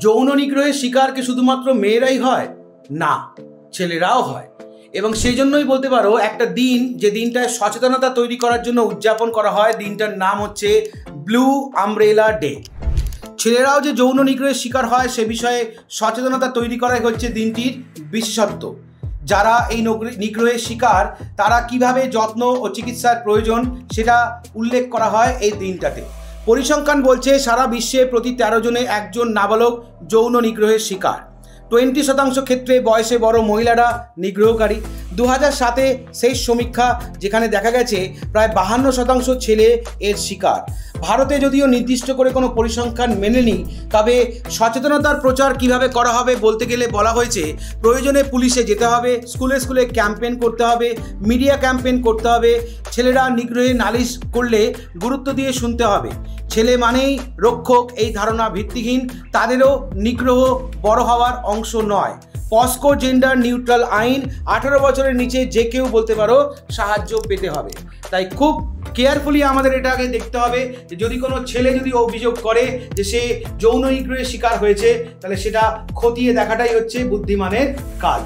যৌন নিগ্রহের শিকার কি শুধুমাত্র মেয়েরাই হয়? না, ছেলেরাও হয়। এবং সেই জন্যই বলতে পারো একটা দিন, যে দিনটায় সচেতনতা তৈরি করার জন্য উদযাপন করা হয়, দিনটার নাম হচ্ছে ব্লু আমব্রেলা ডে। ছেলেরাও যে যৌন নিগ্রহের শিকার হয় সে বিষয়ে সচেতনতা তৈরি করাই হচ্ছে দিনটির বিশেষত্ব। যারা এই নিগ্রহের শিকার তারা কিভাবে যত্ন ও চিকিৎসার প্রয়োজন সেটা উল্লেখ করা হয় এই দিনটাতে। পরিসংখ্যান বলছে সারা বিশ্বে প্রতি 13 জনে একজন নাবালক যৌন নিগ্রহের শিকার। 20% ক্ষেত্রে বয়সে বড় মহিলারা নিগ্রহকারী। 2007-এ শেষ সমীক্ষা যেখানে দেখা গেছে প্রায় 52% ছেলে এর শিকার। ভারতে যদিও নির্দিষ্ট করে কোনো পরিসংখ্যান মেলেনি, তবে সচেতনতার প্রচার কিভাবে করা হবে বলতে গেলে বলা হয়েছে প্রয়োজনে পুলিশে যেতে হবে, স্কুলে স্কুলে ক্যাম্পেইন করতে হবে, মিডিয়া ক্যাম্পেইন করতে হবে। ছেলেরা নিগ্রহে নালিশ করলে গুরুত্ব দিয়ে শুনতে হবে। ছেলে মানেই রক্ষক এই ধারণা ভিত্তিহীন, তাদেরও নিগ্রহ বড় হওয়ার অংশ নয়। পস্কো জেন্ডার নিউট্রাল আইন 18 বছরের নিচে যে কেউ বলতে পারো সাহায্য পেতে হবে। তাই খুব কেয়ারফুলি আমাদের এটা আগে দেখতে হবে যে যদি কোনো ছেলে যদি অভিযোগ করে যে সে যৌন নিগ্রহের শিকার হয়েছে, তাহলে সেটা খতিয়ে দেখাটাই হচ্ছে বুদ্ধিমানের কাজ।